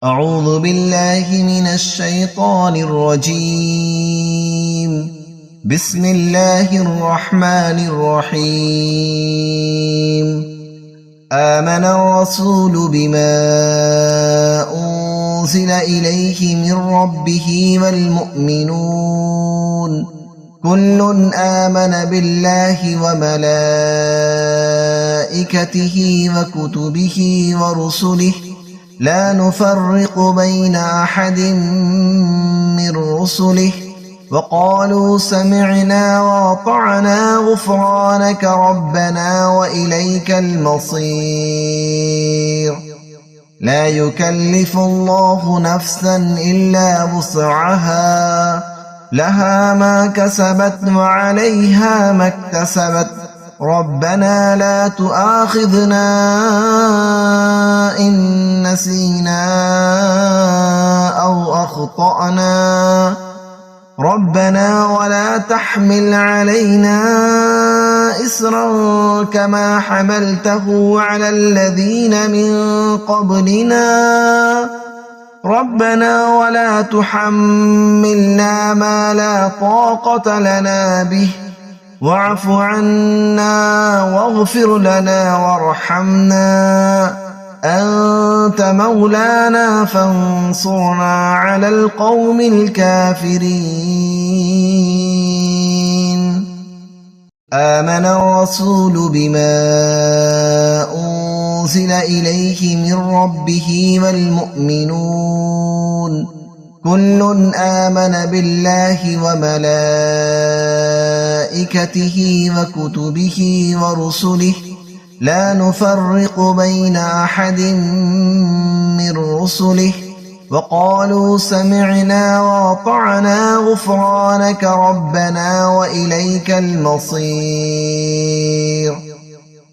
أعوذ بالله من الشيطان الرجيم. بسم الله الرحمن الرحيم. آمن الرسول بما أنزل إليه من ربه والمؤمنون كل آمن بالله وملائكته وكتبه ورسله لا نفرق بين أحد من رسله وقالوا سمعنا وأطعنا غفرانك ربنا وإليك المصير. لا يكلف الله نفسا إلا وسعها لها ما كسبت وعليها ما اكتسبت ربنا لا تؤاخذنا إن نسينا أو أخطأنا ربنا ولا تحمل علينا إصرا كما حملته على الذين من قبلنا ربنا ولا تحملنا ما لا طاقة لنا به واعف عنا واغفر لنا وارحمنا أنت مولانا فانصرنا على القوم الكافرين. آمن الرسول بما أنزل إليه من ربه والمؤمنون كل آمن بالله وملائكته وكتبه ورسله لا نفرق بين أحد من رسله وقالوا سمعنا وأطعنا غفرانك ربنا وإليك المصير.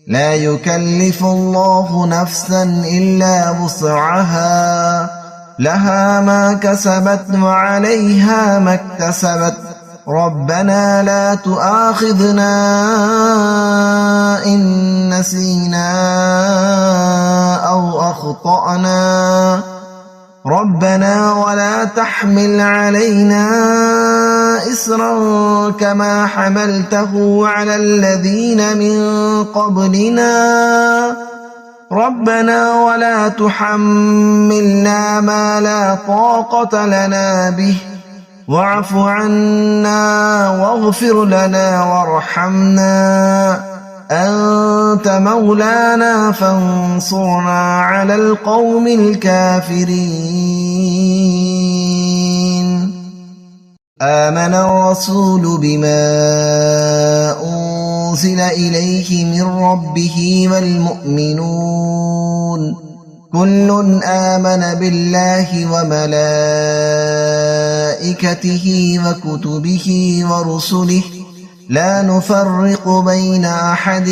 لا يكلف الله نفسا إلا وسعها لها ما كسبت وعليها ما اكتسبت ربنا لا تؤاخذنا إن نسينا أو أخطأنا ربنا ولا تحمل علينا إصرا كما حملته على الذين من قبلنا ربنا ولا تحملنا ما لا طاقة لنا به واعف عنا واغفر لنا وارحمنا أنت مولانا فانصرنا على القوم الكافرين. آمن الرسول بما أنزل إليه من ربه والمؤمنون كل آمن بالله وملائكته وكتبه ورسله لا نفرق بين أحد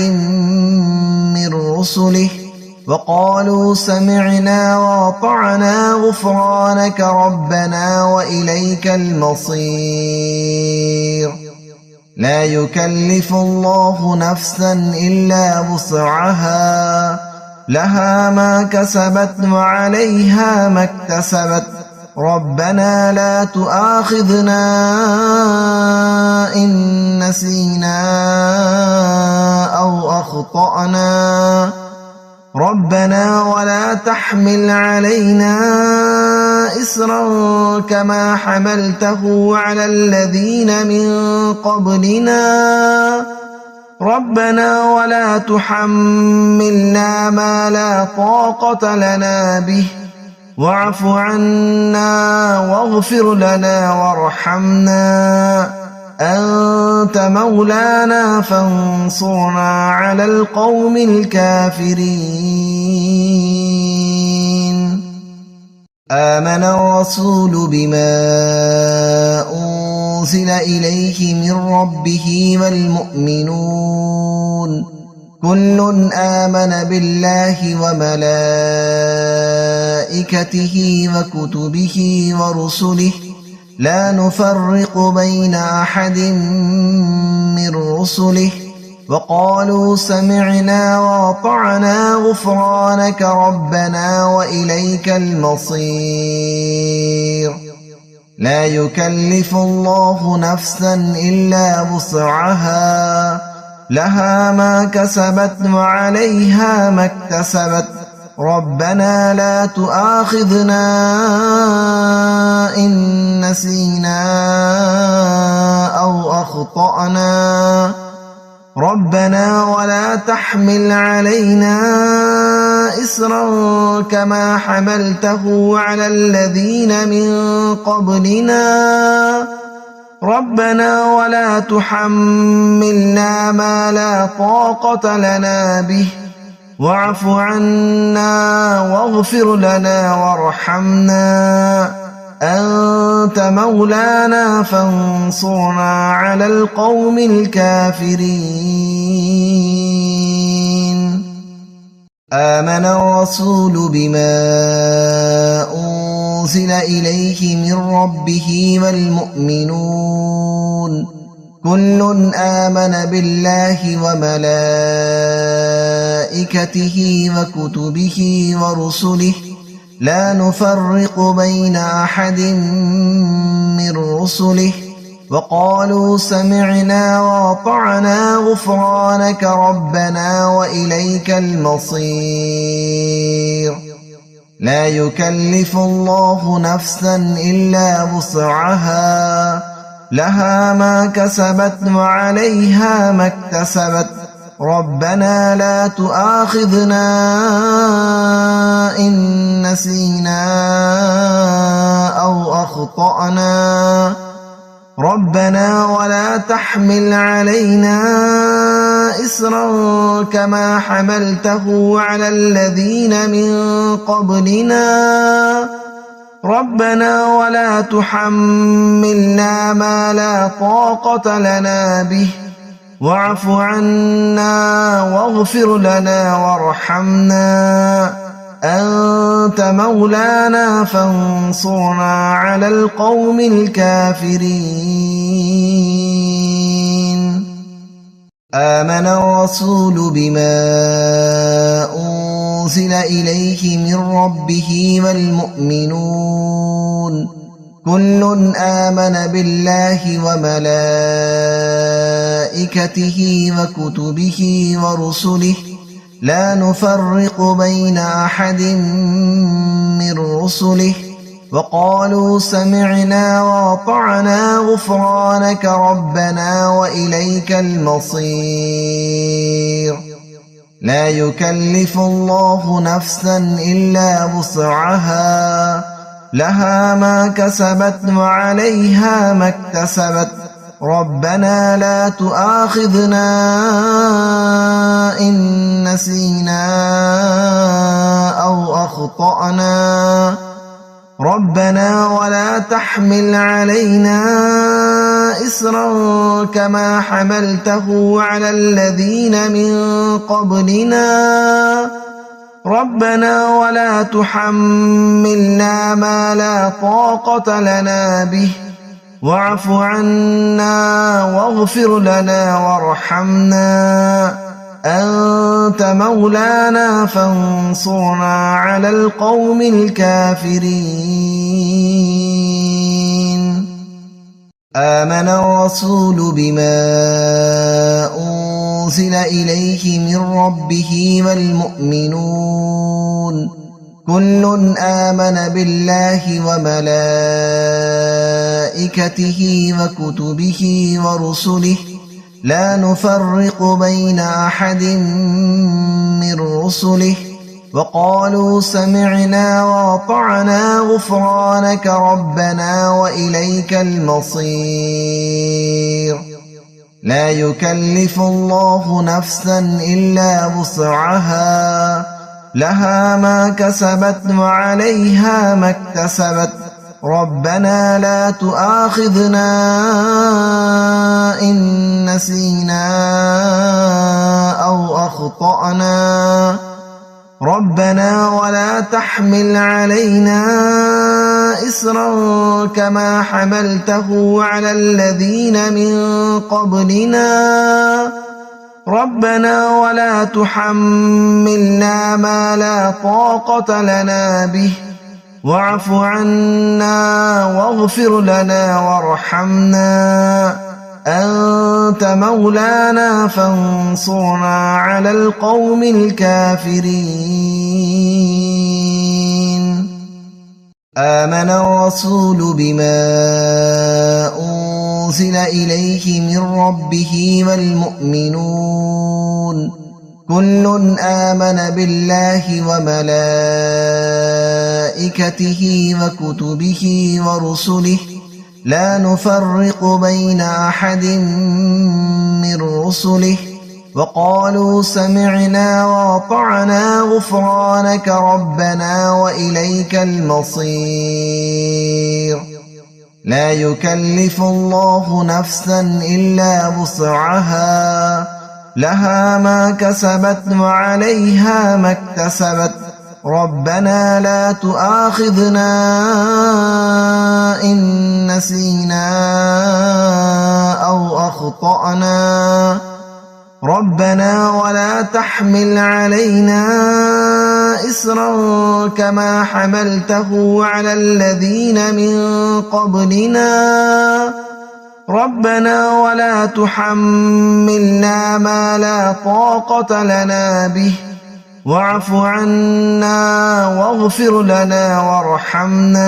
من رسله وقالوا سمعنا وأطعنا غفرانك ربنا وإليك المصير. لا يكلف الله نفسا إلا وسعها لها ما كسبت وعليها ما اكتسبت ربنا لا تؤاخذنا إن نسينا أو أخطأنا ربنا ولا تحمل علينا إصرا كما حملته على الذين من قبلنا ربنا ولا تحملنا ما لا طاقة لنا به واعف عنا واغفر لنا وارحمنا أنت مولانا فانصرنا على القوم الكافرين. آمن الرسول بما أنزل إليه من ربه والمؤمنون كل آمن بالله وملائكته وكتبه ورسله لا نفرق بين أحد من رسله وقالوا سمعنا وأطعنا غفرانك ربنا وإليك المصير لا يكلف الله نفسا إلا وسعها لها ما كسبت وعليها ما اكتسبت ربنا لا تؤاخذنا إن نسينا أو أخطأنا ربنا ولا تحمل علينا إصرا كما حملته على الذين من قبلنا ربنا ولا تحملنا ما لا طاقة لنا به واعف عنا واغفر لنا وارحمنا أنت مولانا فانصرنا على القوم الكافرين آمن الرسول بما أنزل إليه من ربه والمؤمنون كل آمن بالله وملائكته وكتبه ورسله لا نفرق بين أحد من رسله وقالوا سمعنا وأطعنا غفرانك ربنا وإليك المصير لا يكلف الله نفسا إلا وسعها لها ما كسبت وعليها ما اكتسبت ربنا لا تؤاخذنا إن نسينا أو أخطأنا ربنا ولا تحمل علينا إصرا كما حملته على الذين من قبلنا ربنا ولا تحملنا ما لا طاقة لنا به واعف عنا واغفر لنا وارحمنا أنت مولانا فانصرنا على القوم الكافرين آمن الرسول بما أنزل إليه من ربه والمؤمنون كل آمن بالله وملائكته وكتبه ورسله لا نفرق بين أحد من رسله وقالوا سمعنا وأطعنا غفرانك ربنا وإليك المصير لا يكلف الله نفسا إلا وسعها لها ما كسبت وعليها ما اكتسبت ربنا لا تؤاخذنا إن نسينا أو أخطأنا ربنا ولا تحمل علينا إصرا كما حملته على الذين من قبلنا ربنا ولا تحملنا ما لا طاقة لنا به واعف عنا واغفر لنا وارحمنا أنت مولانا فانصرنا على القوم الكافرين آمن الرسول بما أنزل إليه من ربه والمؤمنون كل آمن بالله وملائكته وكتبه ورسله لا نفرق بين أحد من رسله وقالوا سمعنا وأطعنا غفرانك ربنا وإليك المصير لا يكلف الله نفسا إلا وسعها لها ما كسبت وعليها ما اكتسبت ربنا لا تؤاخذنا إن نسينا أو أخطأنا ربنا ولا تحمل علينا إصرا كما حملته على الذين من قبلنا ربنا ولا تحملنا ما لا طاقة لنا به واعف عنا واغفر لنا وارحمنا أنت مولانا فانصرنا على القوم الكافرين آمن الرسول بما أنزل إليه من ربه والمؤمنون كل آمن بالله وملائكته وكتبه ورسله لا نفرق بين أحد من رسله وقالوا سمعنا وأطعنا غفرانك ربنا وإليك المصير لا يكلف الله نفسا إلا وسعها لها ما كسبت وعليها ما اكتسبت ربنا لا تؤاخذنا إن نسينا أو أخطأنا ربنا ولا تحمل علينا إصرا كما حملته على الذين من قبلنا ربنا ولا تحملنا ما لا طاقة لنا به واعف عنا واغفر لنا وارحمنا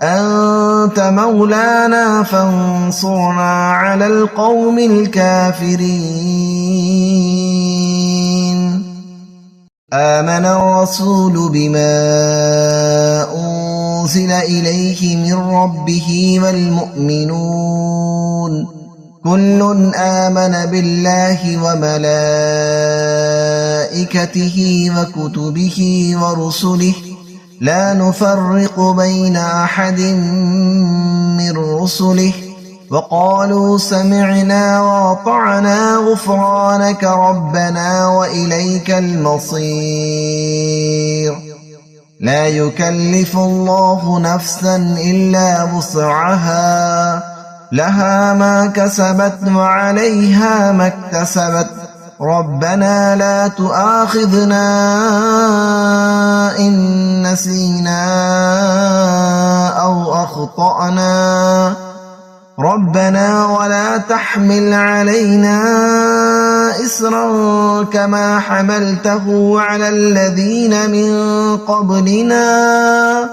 أنت مولانا فانصرنا على القوم الكافرين آمن الرسول بما أنزل إليه من ربه والمؤمنون كل آمن بالله وملائكته وكتبه ورسله لا نفرق بين أحد من رسله وقالوا سمعنا وأطعنا غفرانك ربنا وإليك المصير لا يكلف الله نفسا إلا وسعها لها ما كسبت وعليها ما اكتسبت ربنا لا تؤاخذنا إن نسينا أو أخطأنا ربنا ولا تحمل علينا إصرا كما حملته على الذين من قبلنا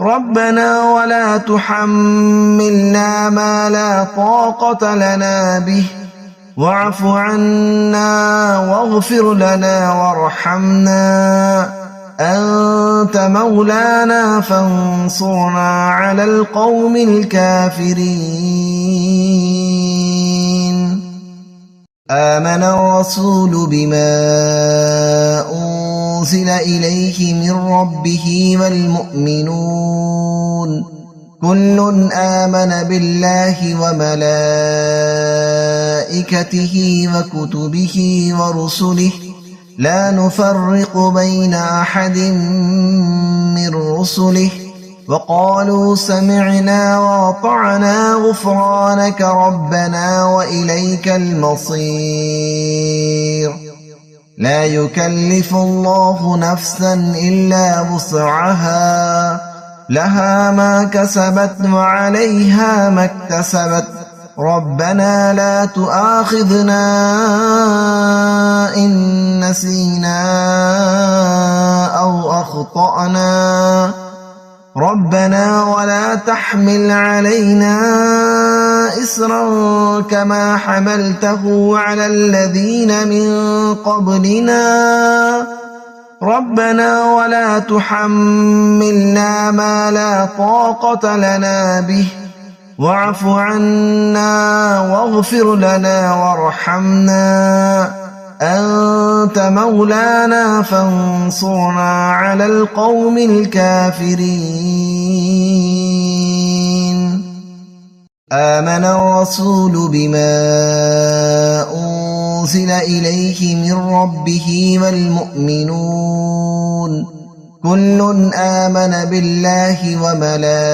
ربنا ولا تحملنا ما لا طاقة لنا به واعف عنا واغفر لنا وارحمنا أنت مولانا فانصرنا على القوم الكافرين آمن الرسول بما أنزل إليه من ربه والمؤمنون كل آمن بالله وملائكته وكتبه ورسله لا نفرق بين أحد من رسله وقالوا سمعنا وأطعنا غفرانك ربنا وإليك المصير لا يكلف الله نفسا إلا وسعها لها ما كسبت وعليها ما اكتسبت ربنا لا تؤاخذنا إن نسينا أو أخطأنا ربنا ولا تحمل علينا إصرا كما حملته على الذين من قبلنا ربنا ولا تحملنا ما لا طاقة لنا به واعف عنا واغفر لنا وارحمنا أنت مولانا فانصرنا على القوم الكافرين آمن الرسول بما أنزل إليه من ربه والمؤمنون كل آمن بالله وملائكته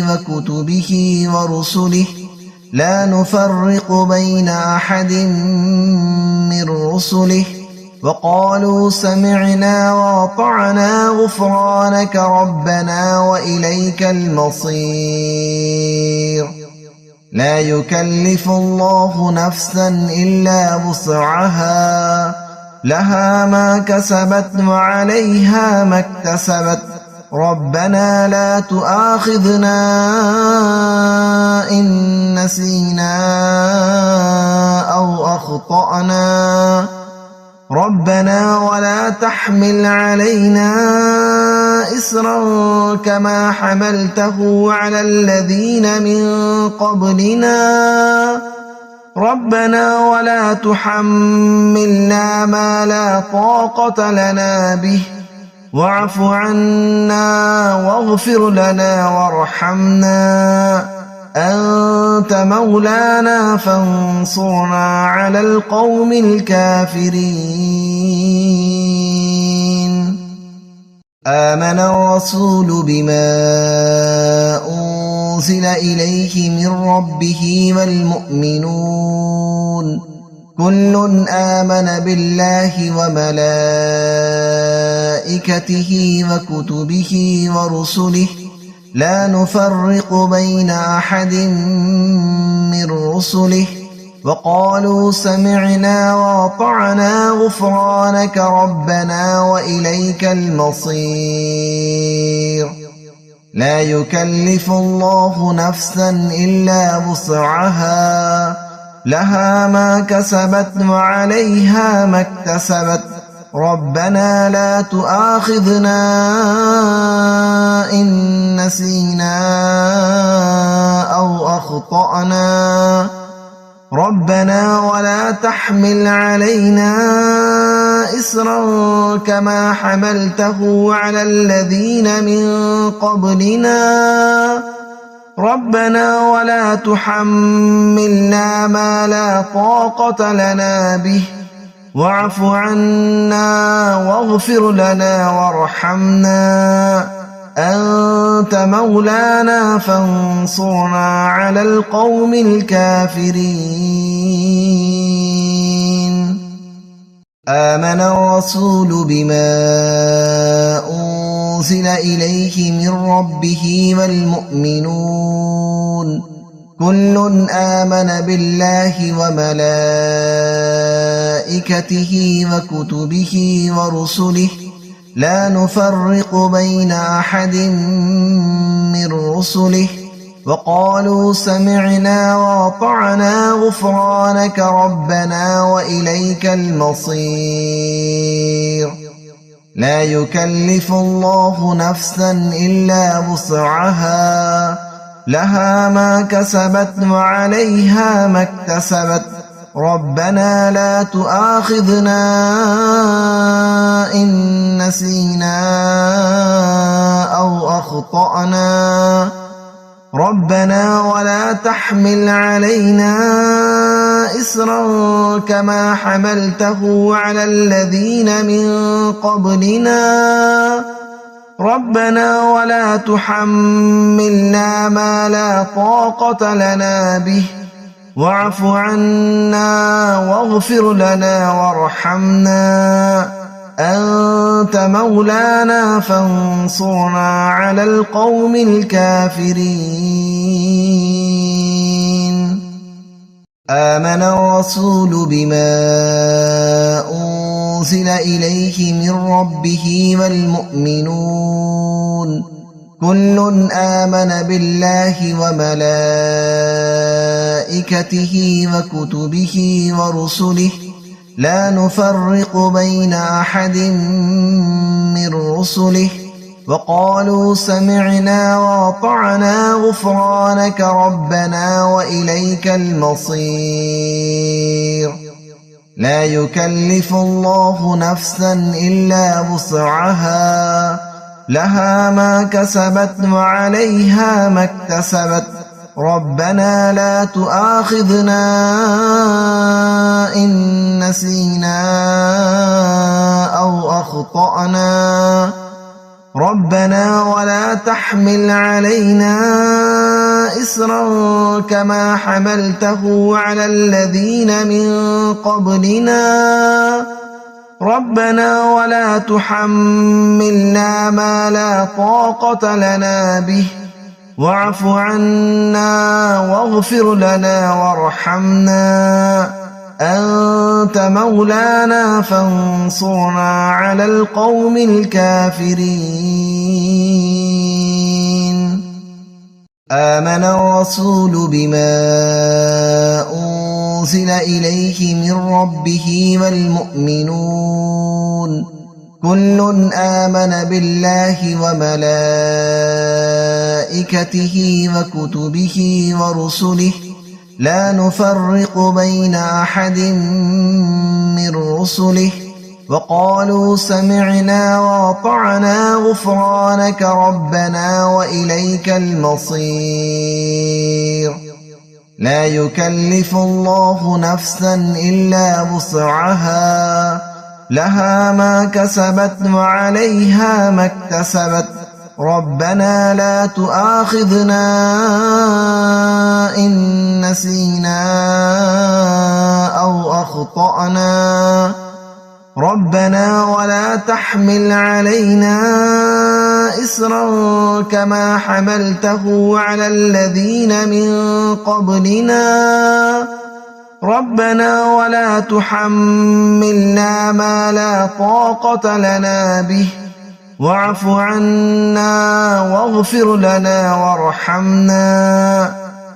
وكتبه ورسله لا نفرق بين أحد من رسله وقالوا سمعنا وأطعنا غفرانك ربنا وإليك المصير لا يكلف الله نفسا إلا وسعها لها ما كسبت وعليها ما اكتسبت ربنا لا تؤاخذنا إن نسينا أو أخطأنا ربنا ولا تحمل علينا إصرا كما حملته على الذين من قبلنا ربنا ولا تحملنا ما لا طاقة لنا به واعف عنا واغفر لنا وارحمنا أنت مولانا فانصرنا على القوم الكافرين آمن الرسول بما أنزل إليه من ربه والمؤمنون كل آمن بالله وملائكته وكتبه ورسله لا نفرق بين أحد من رسله وقالوا سمعنا وأطعنا غفرانك ربنا وإليك المصير لا يكلف الله نفسا إلا وسعها لها ما كسبت وعليها ما اكتسبت ربنا لا تؤاخذنا إن نسينا أو أخطأنا ربنا ولا تحمل علينا إصرا كما حملته على الذين من قبلنا ربنا ولا تحملنا ما لا طاقة لنا به واعف عنا واغفر لنا وارحمنا أنت مولانا فانصرنا على القوم الكافرين آمن الرسول بما أنزل إليه من ربه والمؤمنون كل آمن بالله وملائكته وكتبه ورسله لا نفرق بين أحد من رسله وقالوا سمعنا وأطعنا غفرانك ربنا وإليك المصير لا يكلف الله نفسا إلا وسعها لها ما كسبت وعليها ما اكتسبت ربنا لا تؤاخذنا إن نسينا أو أخطأنا ربنا ولا تحمل علينا إصرا كما حملته على الذين من قبلنا ربنا ولا تحملنا ما لا طاقة لنا به واعف عنا واغفر لنا وارحمنا أنت مولانا فانصرنا على القوم الكافرين آمن الرسول بما أنزل إليه من ربه والمؤمنون كل آمن بالله وملائكته وكتبه ورسله لا نفرق بين أحد من رسله وقالوا سمعنا وأطعنا غفرانك ربنا وإليك المصير لا يكلف الله نفسا إلا وسعها لها ما كسبت وعليها ما اكتسبت ربنا لا تؤاخذنا إن نسينا أو أخطأنا ربنا ولا تحمل علينا إصرا كما حملته على الذين من قبلنا ربنا ولا تحملنا ما لا طاقة لنا به واعف عنا واغفر لنا وارحمنا أنت مولانا فانصرنا على القوم الكافرين آمن الرسول بما أنزل إليه من ربه والمؤمنون كل آمن بالله وملائكته وكتبه ورسله لا نفرق بين أحد من رسله وقالوا سمعنا وأطعنا غفرانك ربنا وإليك المصير لا يكلف الله نفسا إلا وسعها لها ما كسبت وعليها ما اكتسبت ربنا لا تؤاخذنا إن نسينا أو أخطأنا ربنا ولا تحمل علينا إصرا كما حملته على الذين من قبلنا ربنا ولا تحملنا ما لا طاقة لنا به واعف عنا واغفر لنا وارحمنا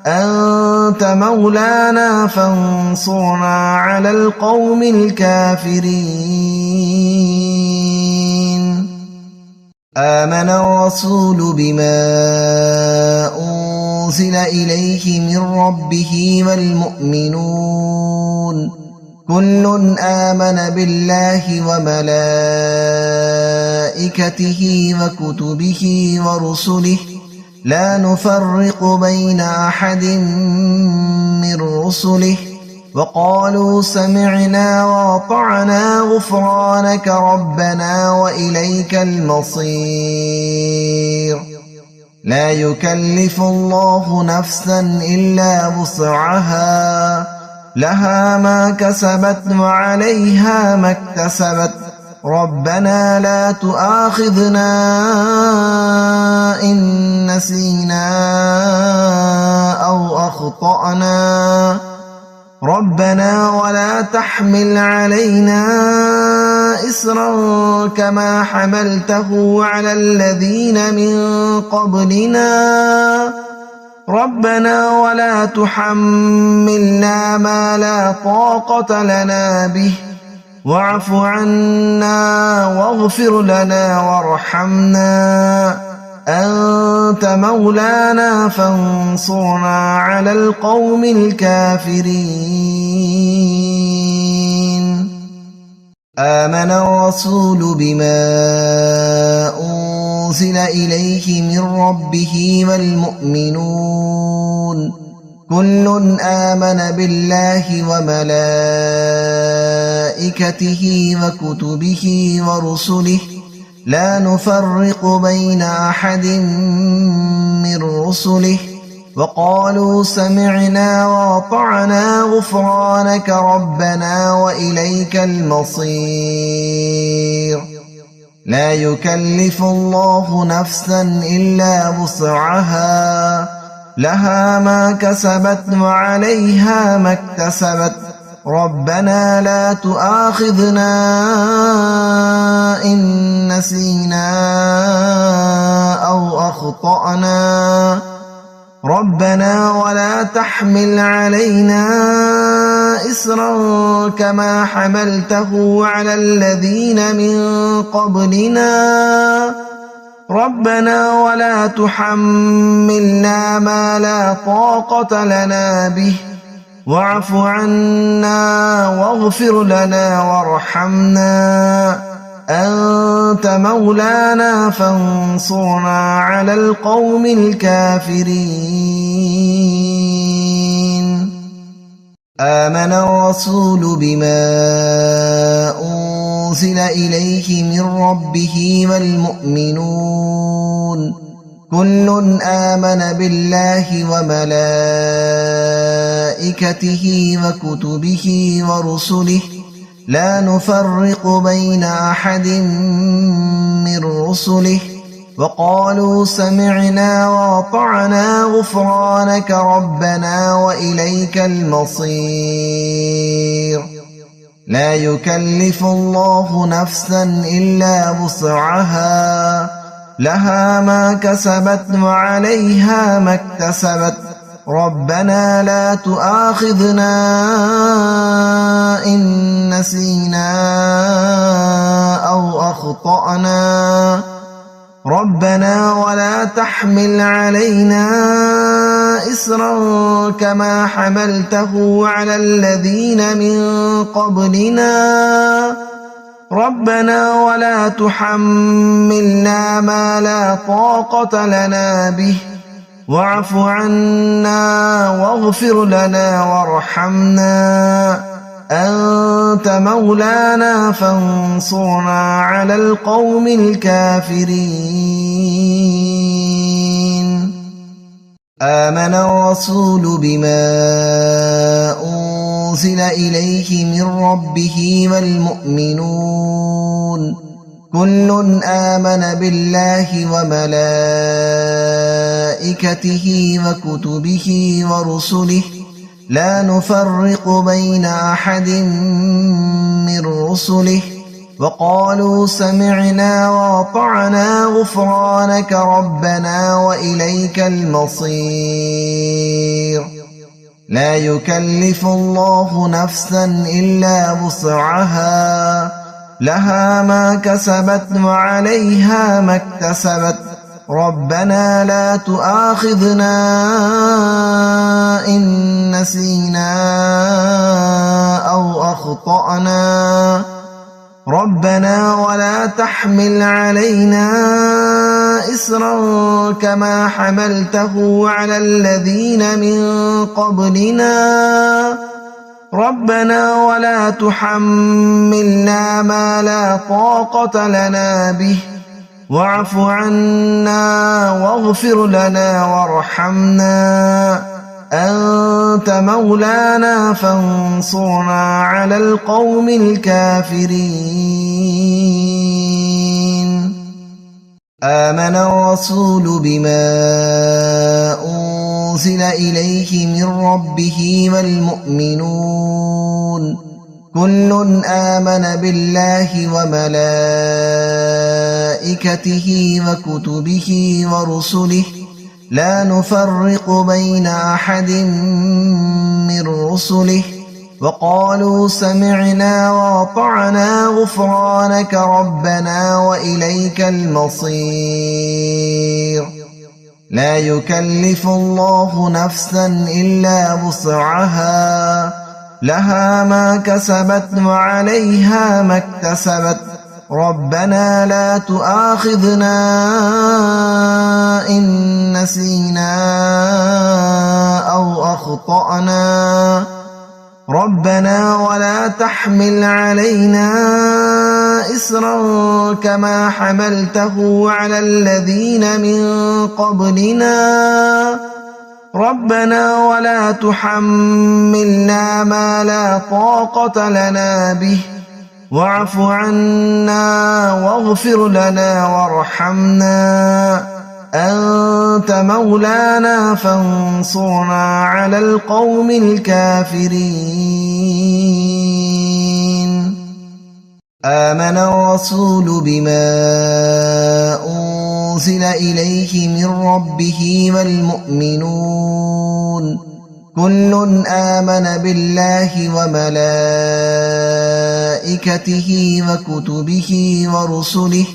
أنت مولانا فانصرنا على القوم الكافرين آمن الرسول بما أنزل إليه من ربه والمؤمنون كل آمن بالله وملائكته وكتبه ورسله لا نفرق بين أحد من رسله وقالوا سمعنا وأطعنا غفرانك ربنا وإليك المصير لا يكلف الله نفسا إلا وسعها لها ما كسبت وعليها ما اكتسبت ربنا لا تؤاخذنا إن نسينا أو أخطأنا ربنا ولا تحمل علينا إصرا كما حملته على الذين من قبلنا ربنا ولا تحملنا ما لا طاقة لنا به واعف عنا واغفر لنا وارحمنا أنت مولانا فانصرنا على القوم الكافرين آمن الرسول بما أنزل إليه من ربه والمؤمنون كل آمن بالله وملائكته وكتبه ورسله لا نفرق بين أحد من رسله وقالوا سمعنا وأطعنا غفرانك ربنا وإليك المصير لا يكلف الله نفسا إلا وسعها لها ما كسبت وعليها ما اكتسبت ربنا لا تؤاخذنا إن نسينا أو أخطأنا ربنا ولا تحمل علينا إصرا كما حملته على الذين من قبلنا ربنا ولا تحملنا ما لا طاقة لنا به واعف عنا واغفر لنا وارحمنا أنت مولانا فانصرنا على القوم الكافرين آمن الرسول بما أنزل إليه من ربه والمؤمنون كل آمن بالله وملائكته وكتبه ورسله لا نفرق بين أحد من رسله وقالوا سمعنا وأطعنا غفرانك ربنا وإليك المصير لا يكلف الله نفسا إلا وسعها لها ما كسبت وعليها ما اكتسبت ربنا لا تؤاخذنا إن نسينا أو أخطأنا ربنا ولا تحمل علينا إصرا كما حملته على الذين من قبلنا ربنا ولا تحملنا ما لا طاقة لنا به واعف عنا واغفر لنا وارحمنا أنت مولانا فانصرنا على القوم الكافرين آمن الرسول بما أنزل إليه من ربه والمؤمنون كل آمن بالله وملائكته وكتبه ورسله لا نفرق بين أحد من رسله وقالوا سمعنا وأطعنا غفرانك ربنا وإليك المصير لا يكلف الله نفسا إلا وسعها لها ما كسبت وعليها ما اكتسبت ربنا لا تؤاخذنا إن نسينا أو أخطأنا ربنا ولا تحمل علينا إصرا كما حملته على الذين من قبلنا ربنا ولا تحملنا ما لا طاقة لنا به واعف عنا واغفر لنا وارحمنا أنت مولانا فانصرنا على القوم الكافرين آمن الرسول بما أنزل إليه من ربه والمؤمنون كل آمن بالله وملائكته وكتبه ورسله لا نفرق بين أحد من رسله وقالوا سمعنا وأطعنا غفرانك ربنا وإليك المصير لا يكلف الله نفسا إلا وسعها لها ما كسبت وعليها ما اكتسبت ربنا لا تؤاخذنا إن نسينا أو أخطأنا ربنا ولا تحمل علينا إصرا كما حملته على الذين من قبلنا ربنا ولا تحملنا ما لا طاقة لنا به واعف عنا واغفر لنا وارحمنا أنت مولانا فانصرنا على القوم الكافرين آمن الرسول بما أنزل إليه من ربه والمؤمنون كل آمن بالله وملائكته وكتبه ورسله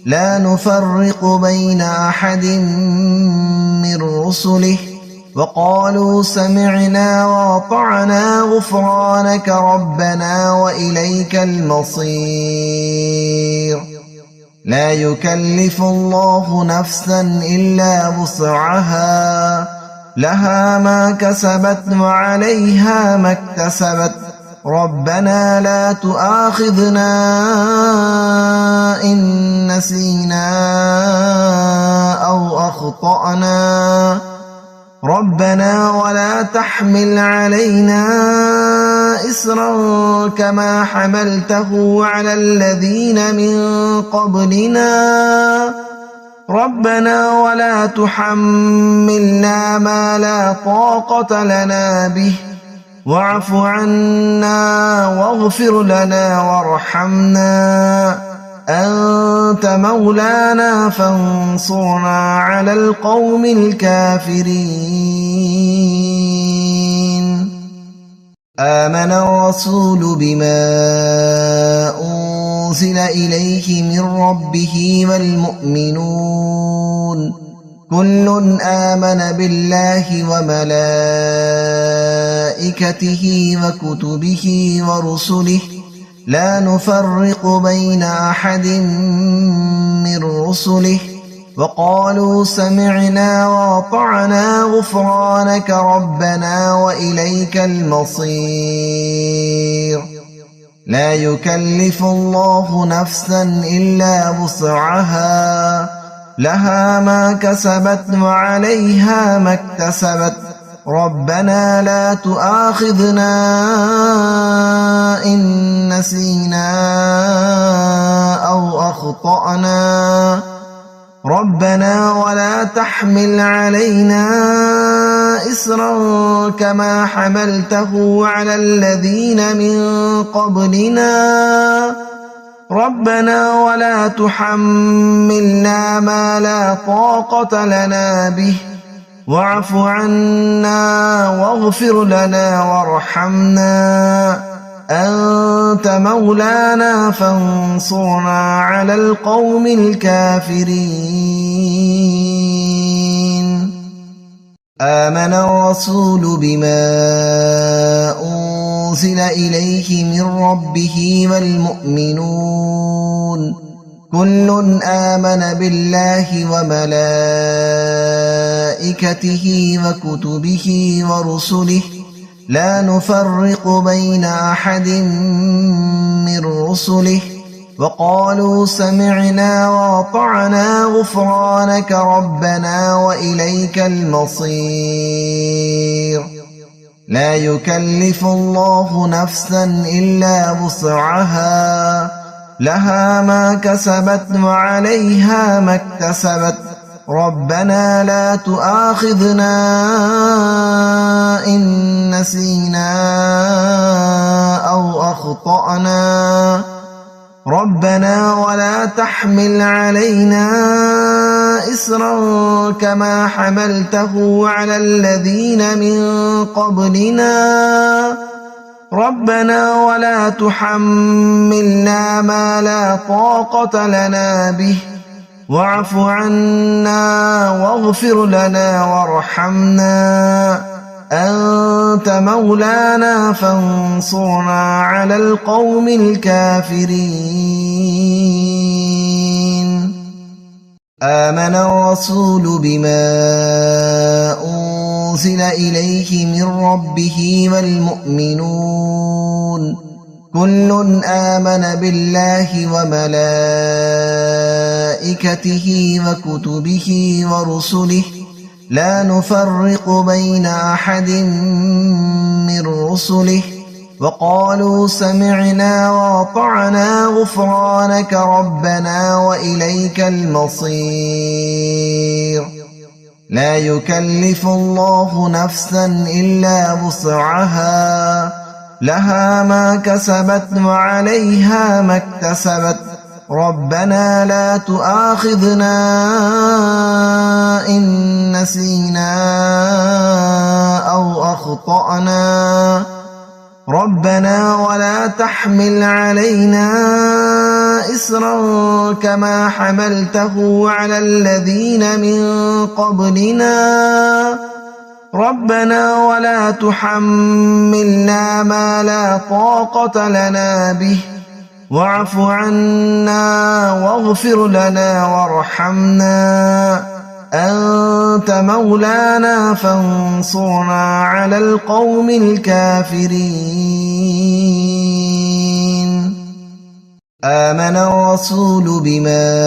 لا نفرق بين أحد من رسله وقالوا سمعنا وأطعنا غفرانك ربنا وإليك المصير لا يكلف الله نفسا إلا وسعها لها ما كسبت وعليها ما اكتسبت ربنا لا تؤاخذنا إن نسينا أو أخطأنا أخطأنا ربنا ولا تحمل علينا إصرا كما حملته على الذين من قبلنا ربنا ولا تحملنا ما لا طاقة لنا به واعف عنا واغفر لنا وارحمنا أنت مولانا فانصرنا على القوم الكافرين آمن الرسول بما أنزل إليه من ربه والمؤمنون كل آمن بالله وملائكته وكتبه ورسله لا نفرق بين أحد من رسله وقالوا سمعنا وأطعنا غفرانك ربنا وإليك المصير لا يكلف الله نفسا إلا وسعها لها ما كسبت وعليها ما اكتسبت ربنا لا تؤاخذنا إن نسينا أو أخطأنا ربنا ولا تحمل علينا إصرا كما حملته على الذين من قبلنا ربنا ولا تحملنا ما لا طاقة لنا به واعف عنا واغفر لنا وارحمنا أنت مولانا فانصرنا على القوم الكافرين آمن الرسول بما أنزل إليه من ربه والمؤمنون كل آمن بالله وملائكته وكتبه ورسله لا نفرق بين أحد من رسله وقالوا سمعنا وأطعنا غفرانك ربنا وإليك المصير لا يكلف الله نفسا إلا وسعها لها ما كسبت وعليها ما اكتسبت ربنا لا تؤاخذنا إن نسينا أو أخطأنا ربنا ولا تحمل علينا إصرا كما حملته على الذين من قبلنا ربنا ولا تحملنا ما لا طاقة لنا به واعف عنا واغفر لنا وارحمنا أنت مولانا فانصرنا على القوم الكافرين آمن الرسول بما أنزل إليه من ربه والمؤمنون كل آمن بالله وملائكته وكتبه ورسله لا نفرق بين أحد من رسله وقالوا سمعنا وأطعنا غفرانك ربنا وإليك المصير لا يكلف الله نفسا إلا وسعها لها ما كسبت وعليها ما اكتسبت ربنا لا تؤاخذنا إن نسينا أو أخطأنا ربنا ولا تحمل علينا إصرا كما حملته على الذين من قبلنا ربنا ولا تحملنا ما لا طاقة لنا به واعف عنا واغفر لنا وارحمنا أنت مولانا فانصرنا على القوم الكافرين آمن الرسول بما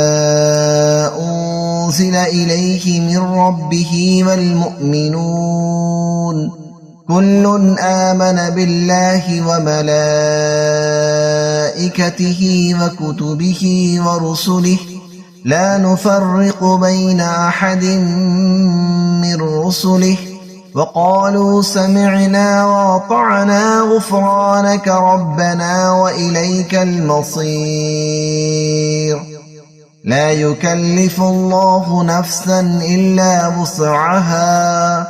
أنزل إليه من ربه والمؤمنون كل آمن بالله وملائكته وكتبه ورسله لا نفرق بين أحد من رسله وقالوا سمعنا وأطعنا غفرانك ربنا وإليك المصير لا يكلف الله نفسا إلا وسعها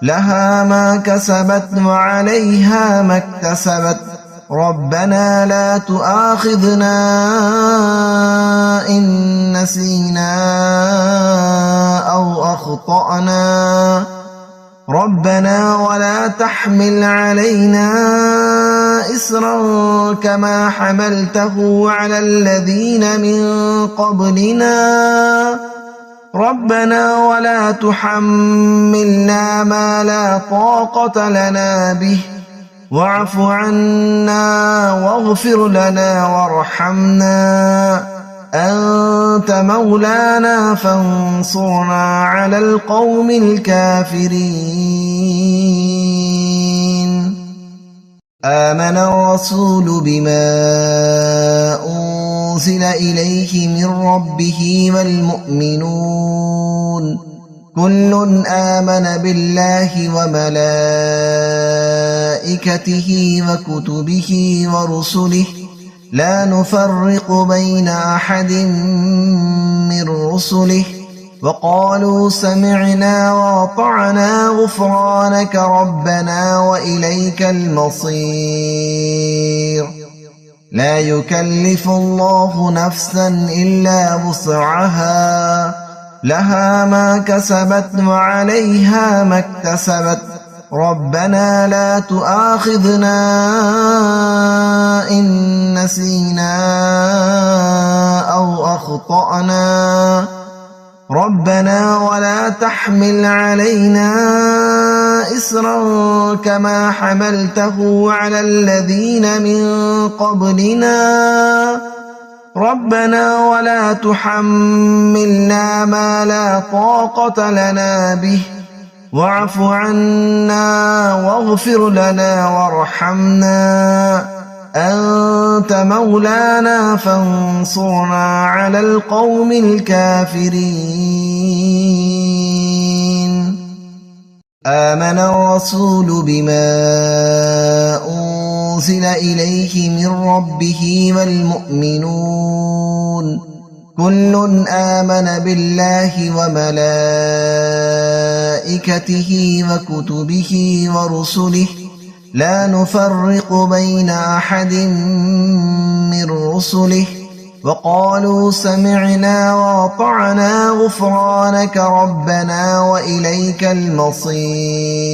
لها ما كسبت وعليها ما اكتسبت ربنا لا تؤاخذنا إن نسينا أو أخطأنا ربنا ولا تحمل علينا إصرا كما حملته على الذين من قبلنا ربنا ولا تحملنا ما لا طاقة لنا به واعف عنا واغفر لنا وارحمنا أنت مولانا فانصرنا على القوم الكافرين آمن الرسول بما أنزل إليه من ربه والمؤمنون كل آمن بالله وملائكته وكتبه ورسله لا نفرق بين أحد من رسله وقالوا سمعنا وأطعنا غفرانك ربنا وإليك المصير لا يكلف الله نفسا إلا وسعها لها ما كسبت وعليها ما اكتسبت ربنا لا تؤاخذنا إن نسينا أو أخطأنا ربنا ولا تحمل علينا إصرا كما حملته على الذين من قبلنا ربنا ولا تحملنا ما لا طاقة لنا به واعف عنا واغفر لنا وارحمنا أنت مولانا فانصرنا على القوم الكافرين آمن الرسول بما أنزل إليه من ربه والمؤمنون كل آمن بالله وملائكته وكتبه ورسله لا نفرق بين أحد من رسله وقالوا سمعنا وأطعنا غفرانك ربنا وإليك المصير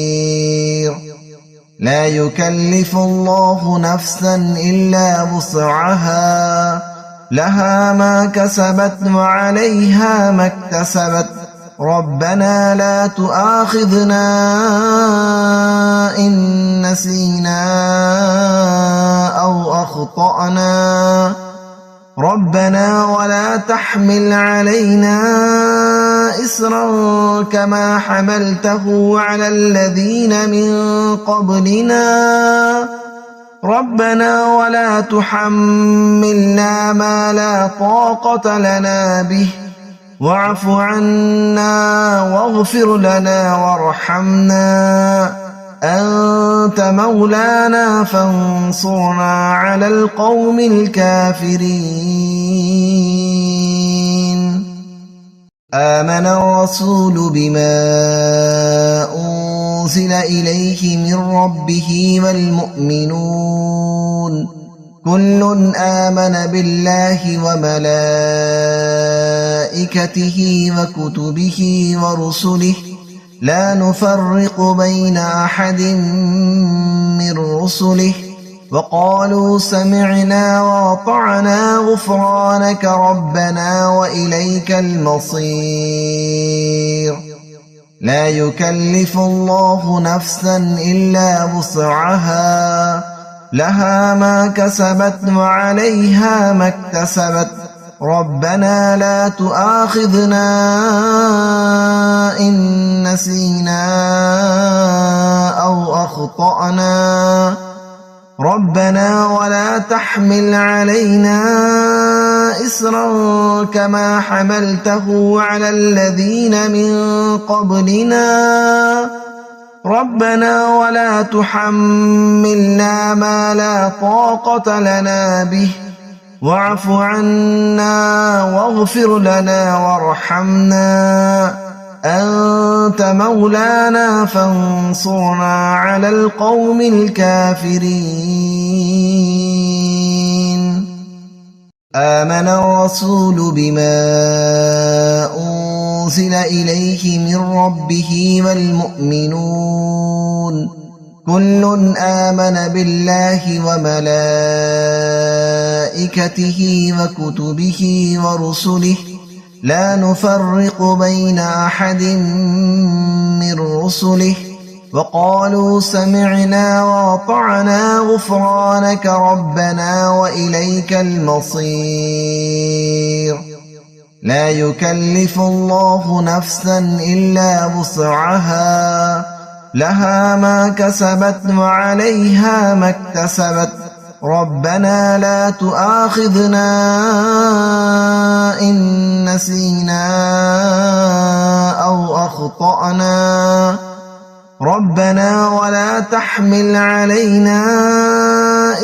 لا يكلف الله نفسا إلا وسعها لها ما كسبت وعليها ما اكتسبت ربنا لا تؤاخذنا إن نسينا أو أخطأنا ربنا ولا تحمل علينا إصرا كما حملته على الذين من قبلنا ربنا ولا تحملنا ما لا طاقة لنا به واعف عنا واغفر لنا وارحمنا أنت مولانا فانصرنا على القوم الكافرين آمن الرسول بما أنزل إليه من ربه والمؤمنون كل آمن بالله وملائكته وكتبه ورسله لا نفرق بين أحد من رسله وقالوا سمعنا وأطعنا غفرانك ربنا وإليك المصير لا يكلف الله نفسا إلا وسعها لها ما كسبت وعليها ما اكتسبت ربنا لا تؤاخذنا إن نسينا أو أخطأنا ربنا ولا تحمل علينا إصرا كما حملته على الذين من قبلنا ربنا ولا تحملنا ما لا طاقة لنا به واعف عنا واغفر لنا وارحمنا أنت مولانا فانصرنا على القوم الكافرين آمن الرسول بما أنزل إليه من ربه والمؤمنون كل آمن بالله وملائكته وكتبه ورسله لا نفرق بين أحد من رسله وقالوا سمعنا وأطعنا غفرانك ربنا وإليك المصير لا يكلف الله نفسا إلا وسعها لها ما كسبت وعليها ما اكتسبت ربنا لا تؤاخذنا إن نسينا أو أخطأنا ربنا ولا تحمل علينا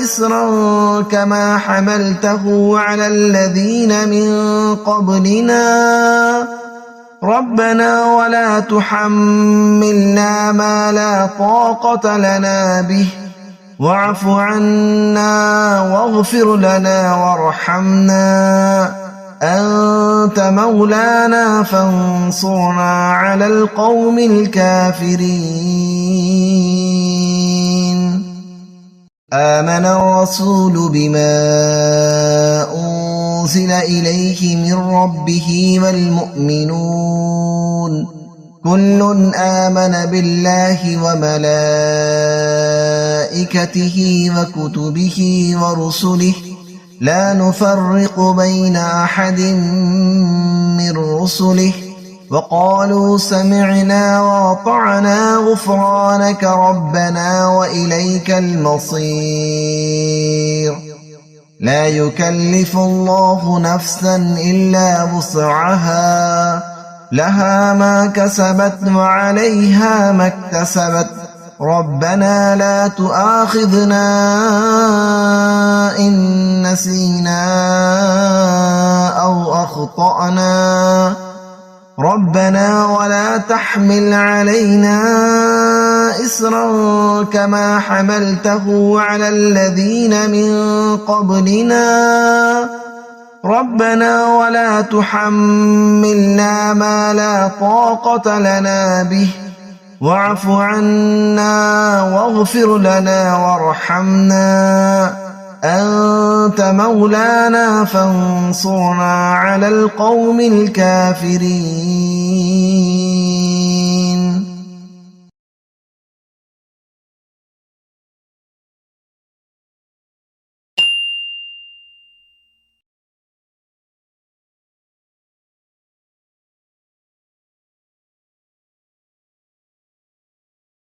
إصرا كما حملته على الذين من قبلنا ربنا ولا تحملنا ما لا طاقة لنا به واعف عنا واغفر لنا وارحمنا أنت مولانا فانصرنا على القوم الكافرين آمن الرسول بما أنزل إليه من ربه والمؤمنون كل آمن بالله وملائكته وكتبه ورسله لا نفرق بين أحد من رسله وقالوا سمعنا وأطعنا غفرانك ربنا وإليك المصير لا يكلف الله نفسا إلا وسعها لها ما كسبت وعليها ما اكتسبت ربنا لا تؤاخذنا إن نسينا أو أخطأنا ربنا ولا تحمل علينا إصرا كما حملته على الذين من قبلنا ربنا ولا تحملنا ما لا طاقة لنا به واعف عنا واغفر لنا وارحمنا أنت مولانا فانصرنا على القوم الكافرين